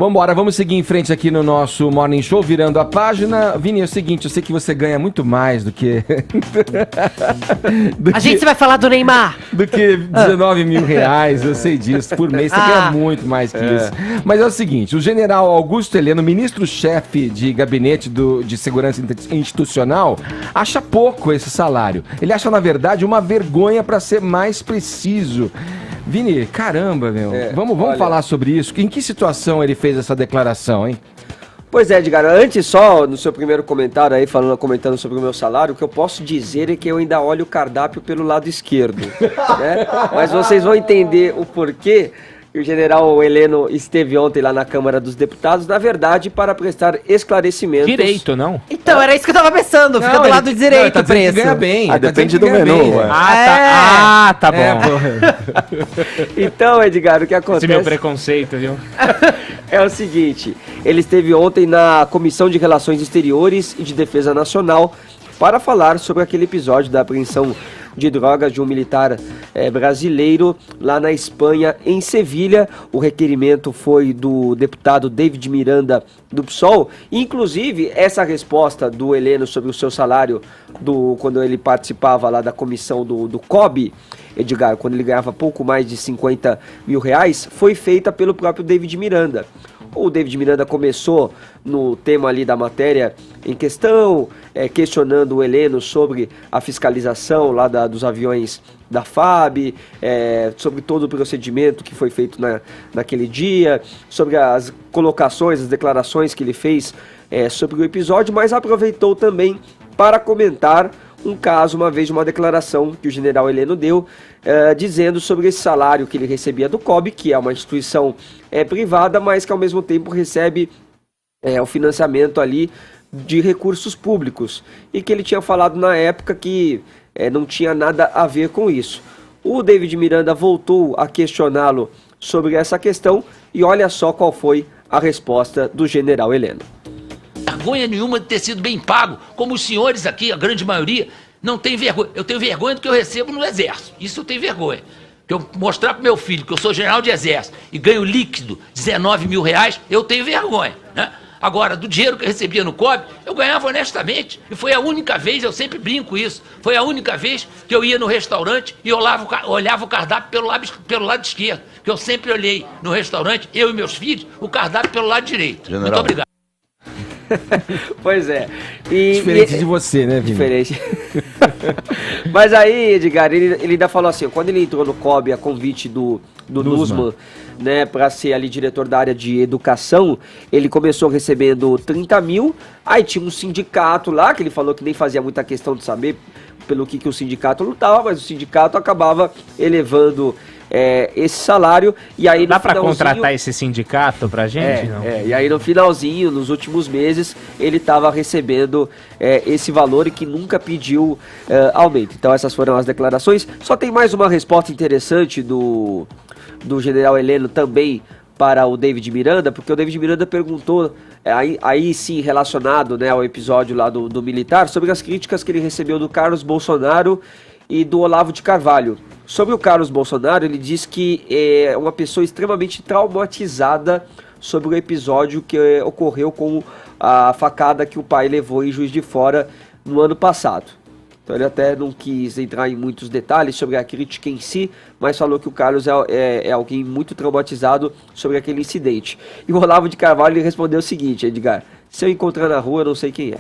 Vambora, vamos seguir em frente aqui no nosso Morning Show, virando a página. Vini, é o seguinte, eu sei que você ganha muito mais do que... Gente vai falar do Neymar. Do que 19 mil reais, eu sei disso, por mês. Você ganha muito mais que isso. Mas é o seguinte, o general Augusto Heleno, ministro-chefe de gabinete de segurança institucional, acha pouco esse salário. Ele acha, na verdade, uma vergonha, para ser mais preciso. Vini, caramba, meu. Vamos falar sobre isso. Em que situação ele fez essa declaração, hein? Pois é, Edgar, antes só, no seu primeiro comentário aí, comentando sobre o meu salário, o que eu posso dizer é que eu ainda olho o cardápio pelo lado esquerdo, né? Mas vocês vão entender o porquê. O general Heleno esteve ontem lá na Câmara dos Deputados, na verdade, para prestar esclarecimentos. Direito, não? Então, era isso que eu tava pensando. Fica do lado direito o preço. Ganha bem. Depende do menu. Tá bom. Então, Edgar, o que acontece... Esse meu preconceito, viu? É o seguinte, ele esteve ontem na Comissão de Relações Exteriores e de Defesa Nacional para falar sobre aquele episódio da apreensão de drogas de um militar brasileiro lá na Espanha, em Sevilha. O requerimento foi do deputado David Miranda, do PSOL. Inclusive, essa resposta do Heleno sobre o seu salário quando ele participava lá da comissão do COB, Edgar, quando ele ganhava pouco mais de 50 mil reais, foi feita pelo próprio David Miranda. O David Miranda começou no tema ali da matéria em questão, questionando o Heleno sobre a fiscalização lá dos aviões da FAB, sobre todo o procedimento que foi feito naquele dia, sobre as colocações, as declarações que ele fez sobre o episódio, mas aproveitou também para comentar um caso, uma vez, de uma declaração que o general Heleno deu, dizendo sobre esse salário que ele recebia do COB, que é uma instituição privada, mas que ao mesmo tempo recebe o financiamento ali de recursos públicos, e que ele tinha falado na época que não tinha nada a ver com isso. O David Miranda voltou a questioná-lo sobre essa questão, e olha só qual foi a resposta do general Heleno. Vergonha nenhuma de ter sido bem pago, como os senhores aqui, a grande maioria, não tem vergonha. Eu tenho vergonha do que eu recebo no Exército, isso eu tenho vergonha. Que eu mostrar pro meu filho que eu sou general de Exército e ganho líquido 19 mil reais, eu tenho vergonha, né? Agora, do dinheiro que eu recebia no COB, eu ganhava honestamente, e foi a única vez, eu sempre brinco isso, foi a única vez que eu ia no restaurante e olhava o cardápio pelo lado esquerdo, que eu sempre olhei no restaurante, eu e meus filhos, o cardápio pelo lado direito. General. Muito obrigado. Pois é. Diferente de você, né, Vini? Diferente. Mas aí, Edgar, ele ainda falou assim, quando ele entrou no COB a convite do Nussmann, né, para ser ali diretor da área de educação, ele começou recebendo 30 mil, aí tinha um sindicato lá, que ele falou que nem fazia muita questão de saber pelo que o sindicato lutava, mas o sindicato acabava elevando esse salário, e aí dá para contratar esse sindicato pra gente? Não? E aí no finalzinho, nos últimos meses, ele estava recebendo esse valor e que nunca pediu aumento. Então essas foram as declarações. Só tem mais uma resposta interessante do general Heleno também para o David Miranda, porque o David Miranda perguntou, aí sim relacionado, né, ao episódio lá do militar, sobre as críticas que ele recebeu do Carlos Bolsonaro e do Olavo de Carvalho. Sobre o Carlos Bolsonaro, ele diz que é uma pessoa extremamente traumatizada sobre o episódio que ocorreu com a facada que o pai levou em Juiz de Fora no ano passado. Então ele até não quis entrar em muitos detalhes sobre a crítica em si, mas falou que o Carlos é alguém muito traumatizado sobre aquele incidente. E o Olavo de Carvalho ele respondeu o seguinte, Edgar: se eu encontrar na rua, eu não sei quem é.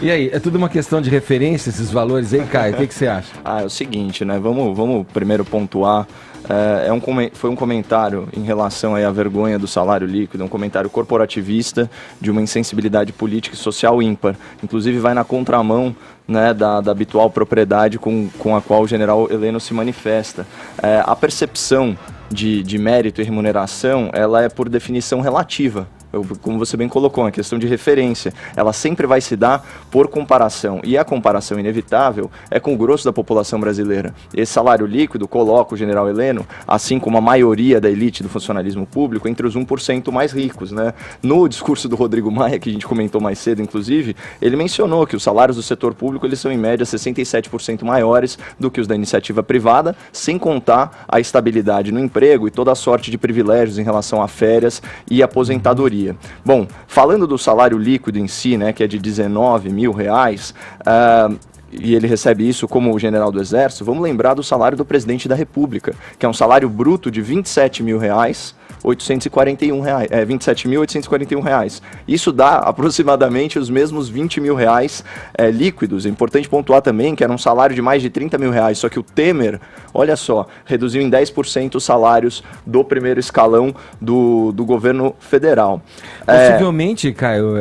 E aí, é tudo uma questão de referência, esses valores aí, Caio? O que você acha? É o seguinte, né? Vamos primeiro pontuar. Foi um comentário em relação aí à vergonha do salário líquido, um comentário corporativista de uma insensibilidade política e social ímpar. Inclusive vai na contramão, né, da habitual propriedade com a qual o general Heleno se manifesta. A percepção de mérito e remuneração, ela é por definição relativa. como você bem colocou, a questão de referência, ela sempre vai se dar por comparação, e a comparação inevitável é com o grosso da população brasileira. Esse salário líquido coloca o general Heleno, assim como a maioria da elite do funcionalismo público, entre os 1% mais ricos, né? No discurso do Rodrigo Maia, que a gente comentou mais cedo, inclusive, ele mencionou que os salários do setor público, eles são em média 67% maiores do que os da iniciativa privada, sem contar a estabilidade no emprego e toda a sorte de privilégios em relação a férias e aposentadoria. Bom, falando do salário líquido em si, né, que é de R$19 mil, e ele recebe isso como o general do Exército, vamos lembrar do salário do presidente da República, que é um salário bruto de R$27 mil, 27.841 reais. Isso dá aproximadamente os mesmos R$20 mil líquidos. É importante pontuar também que era um salário de mais de R$30 mil, só que o Temer, olha só, reduziu em 10% os salários do primeiro escalão do governo federal. Possivelmente, Caio,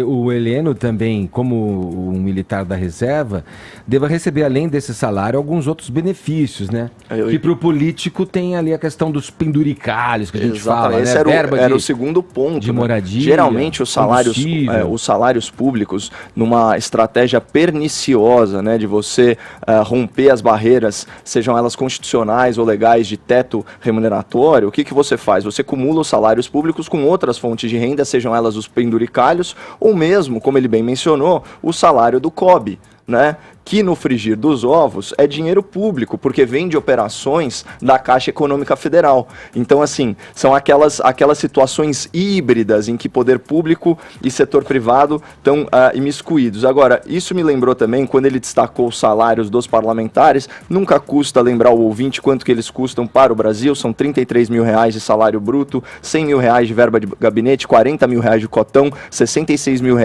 o Heleno também, como um militar da reserva, deva receber, além desse salário, alguns outros benefícios, né? Que para o político tem ali a questão dos penduricalhos, que a gente fala, esse né? era o segundo ponto. De moradia, geralmente os salários públicos, numa estratégia perniciosa, né, de você romper as barreiras, sejam elas constitucionais ou legais, de teto remuneratório, o que você faz? Você acumula os salários públicos com outras fontes de renda, sejam elas os penduricalhos, ou mesmo, como ele bem mencionou, o salário do COB, né? Que no frigir dos ovos é dinheiro público, porque vem de operações da Caixa Econômica Federal. Então, assim, são aquelas situações híbridas em que poder público e setor privado estão imiscuídos. Agora, isso me lembrou também, quando ele destacou os salários dos parlamentares, nunca custa lembrar o ouvinte quanto que eles custam para o Brasil, são R$33 mil de salário bruto, R$100 mil de verba de gabinete, R$40 mil de cotão, R$66 mil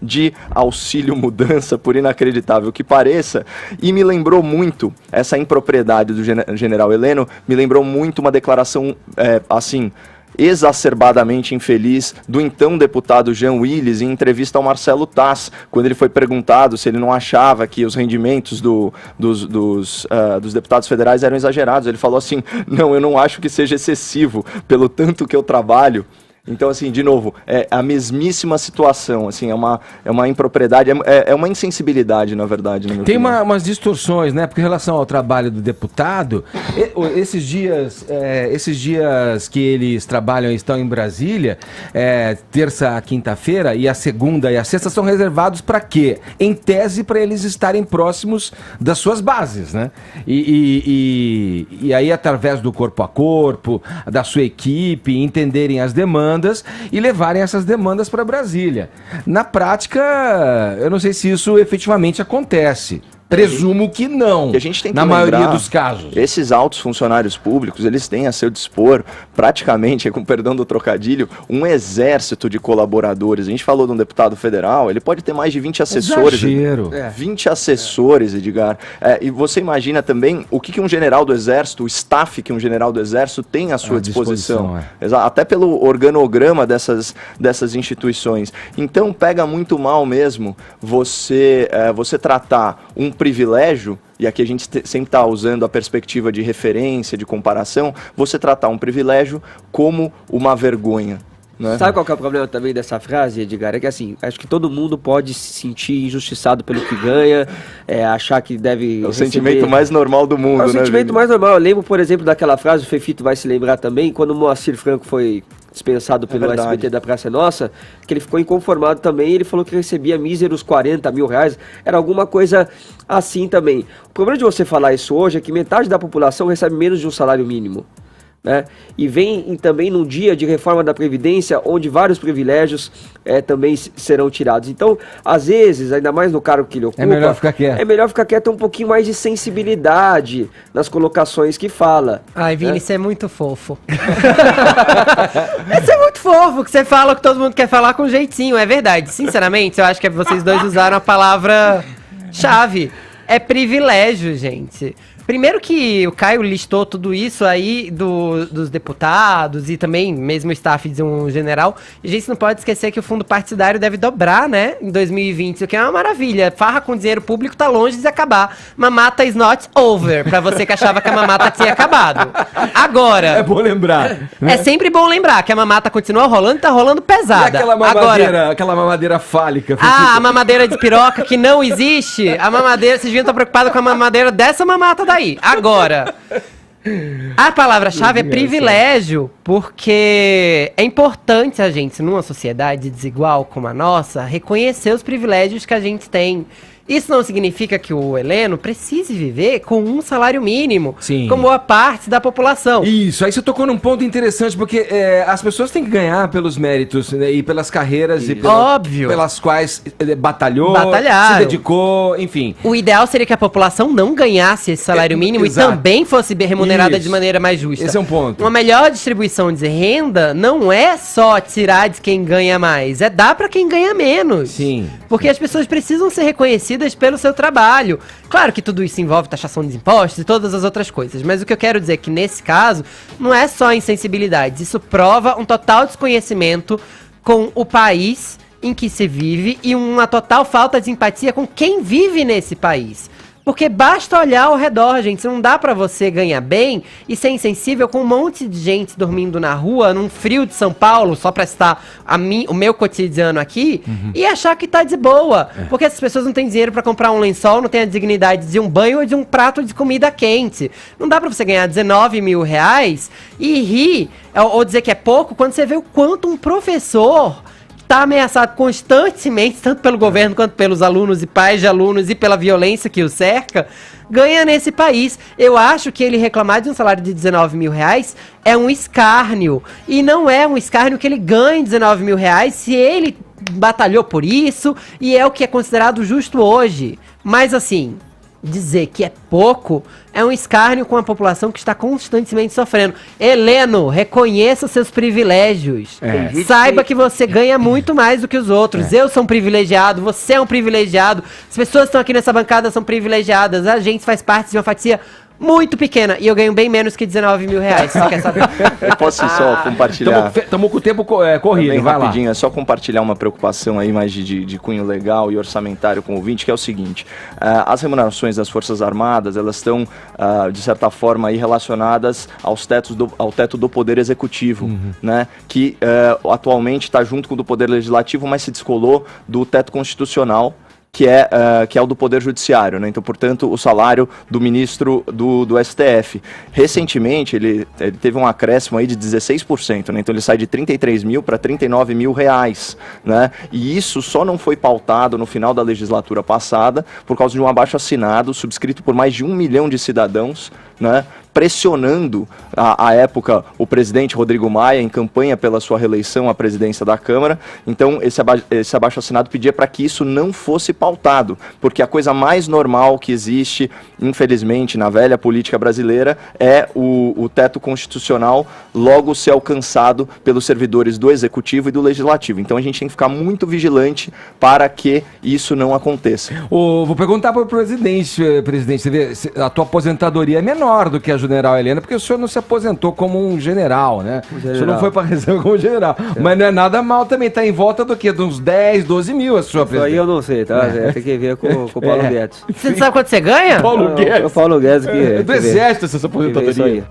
de auxílio mudança, por inacreditável que pareça, e me lembrou muito, essa impropriedade do general Heleno, me lembrou muito uma declaração, exacerbadamente infeliz do então deputado Jean Willis em entrevista ao Marcelo Taz, quando ele foi perguntado se ele não achava que os rendimentos dos deputados federais eram exagerados. Ele falou assim: não, eu não acho que seja excessivo, pelo tanto que eu trabalho. Então, assim, de novo, é a mesmíssima situação, assim, é uma impropriedade, é uma insensibilidade, na verdade. Tem umas distorções, né? Porque em relação ao trabalho do deputado, esses dias que eles trabalham e estão em Brasília, terça a quinta-feira, e a segunda e a sexta são reservados para quê? Em tese, para eles estarem próximos das suas bases, né? E aí, através do corpo a corpo, da sua equipe, entenderem as demandas e levarem essas demandas para Brasília. Na prática, eu não sei se isso efetivamente acontece. Presumo que não, e a gente tem que na maioria dos casos. Esses altos funcionários públicos, eles têm a seu dispor, praticamente, com perdão do trocadilho, um exército de colaboradores. A gente falou de um deputado federal, ele pode ter mais de 20 assessores. Exagero. 20 assessores, Edgar. E você imagina também o que um general do Exército, o staff que um general do Exército tem à sua disposição. Até pelo organograma dessas instituições. Então, pega muito mal mesmo você tratar um privilégio, e aqui a gente sempre está usando a perspectiva de referência, de comparação, você tratar um privilégio como uma vergonha. Né? Sabe qual que é o problema também dessa frase, Edgar? É que assim, acho que todo mundo pode se sentir injustiçado pelo que ganha, achar que deve o sentimento mais normal do mundo, né? É o sentimento mais normal. Eu lembro, por exemplo, daquela frase, o Fefito vai se lembrar também, quando o Moacir Franco foi dispensado pelo SBT da Praça é Nossa, que ele ficou inconformado também, ele falou que recebia míseros R$40 mil, era alguma coisa assim também. O problema de você falar isso hoje é que metade da população recebe menos de um salário mínimo, né? E vem também num dia de reforma da Previdência, onde vários privilégios também serão tirados. Então, às vezes, ainda mais no cargo que ele ocupa, é melhor ficar quieto. É melhor ficar quieto, um pouquinho mais de sensibilidade nas colocações que fala. Ai, Vini, você é muito fofo. Isso é muito fofo, que você fala o que todo mundo quer falar com jeitinho, é verdade. Sinceramente, eu acho que vocês dois usaram a palavra-chave. É privilégio, gente. Primeiro que o Caio listou tudo isso aí dos deputados e também mesmo o staff de um general. E a gente não pode esquecer que o fundo partidário deve dobrar, né, em 2020, o que é uma maravilha. Farra com dinheiro público tá longe de acabar. Mamata is not over, pra você que achava que a mamata tinha acabado. Agora... É bom lembrar. É sempre bom lembrar que a mamata continua rolando e tá rolando pesada. E aquela mamadeira fálica. A mamadeira de piroca que não existe. A mamadeira, vocês deviam estar preocupados com a mamadeira dessa mamata daí. Agora, a palavra-chave é privilégio, porque é importante a gente, numa sociedade desigual como a nossa, reconhecer os privilégios que a gente tem. Isso não significa que o Heleno precise viver com um salário mínimo, Sim. como boa parte da população. Isso, aí você tocou num ponto interessante, porque as pessoas têm que ganhar pelos méritos, né, e pelas carreiras e Óbvio. pelas quais batalhou, Batalharam. se dedicou, enfim. O ideal seria que a população não ganhasse esse salário mínimo exato. e também fosse bem remunerada Isso. de maneira mais justa. Esse é um ponto. Uma melhor distribuição de renda não é só tirar de quem ganha mais, é dar pra quem ganha menos. Sim. Porque as pessoas precisam ser reconhecidas pelo seu trabalho. Claro que tudo isso envolve taxação dos impostos e todas as outras coisas, mas o que eu quero dizer é que nesse caso não é só insensibilidade, isso prova um total desconhecimento com o país em que se vive e uma total falta de empatia com quem vive nesse país. Porque basta olhar ao redor, gente. Não dá pra você ganhar bem e ser insensível com um monte de gente dormindo na rua, num frio de São Paulo, só pra estar o meu cotidiano aqui, e achar que tá de boa. Porque essas pessoas não têm dinheiro pra comprar um lençol, não têm a dignidade de um banho ou de um prato de comida quente. Não dá pra você ganhar 19 mil reais e rir, ou dizer que é pouco, quando você vê o quanto um professor... está ameaçado constantemente, tanto pelo governo quanto pelos alunos e pais de alunos e pela violência que o cerca, ganha nesse país. Eu acho que ele reclamar de um salário de 19 mil reais é um escárnio. E não é um escárnio que ele ganhe 19 mil reais se ele batalhou por isso e é o que é considerado justo hoje. Mas assim... dizer que é pouco é um escárnio com a população que está constantemente sofrendo. Heleno, reconheça seus privilégios. Saiba que você ganha muito mais do que os outros. Eu sou um privilegiado, você é um privilegiado. As pessoas que estão aqui nessa bancada são privilegiadas. A gente faz parte de uma fatia muito pequena. E eu ganho bem menos que 19 mil reais. Você quer saber? Eu posso só compartilhar. Estamos com o tempo corrido, Bem vai lá. rapidinho, é só compartilhar uma preocupação aí mais de cunho legal e orçamentário com o ouvinte, que é o seguinte: as remunerações das Forças Armadas, elas estão, de certa forma, aí relacionadas ao teto do Poder Executivo, né? Que atualmente está junto com o do Poder Legislativo, mas se descolou do teto constitucional, que é o do Poder Judiciário, né? Então, portanto, o salário do ministro do STF. Recentemente, ele teve um acréscimo aí de 16%, né? Então, ele sai de 33 mil para 39 mil reais, né? E isso só não foi pautado no final da legislatura passada por causa de um abaixo-assinado subscrito por mais de 1 milhão de cidadãos, né? Pressionando, à época, o presidente Rodrigo Maia em campanha pela sua reeleição à presidência da Câmara. Então, esse abaixo-assinado pedia para que isso não fosse pautado, porque a coisa mais normal que existe, infelizmente, na velha política brasileira é o teto constitucional logo ser alcançado pelos servidores do Executivo e do Legislativo. Então, a gente tem que ficar muito vigilante para que isso não aconteça. Vou perguntar para o presidente, você vê, a tua aposentadoria é menor do que a General Helena, porque o senhor não se aposentou como um general, né? O senhor não foi para reserva como general. Mas não é nada mal também, tá em volta do quê? De uns 10, 12 mil a sua Isso aí eu não sei, tá? Tem que ver com o Paulo Guedes. Você sabe quanto você ganha? Paulo Guedes. O Paulo Guedes que... Do Exército essa aposentadoria.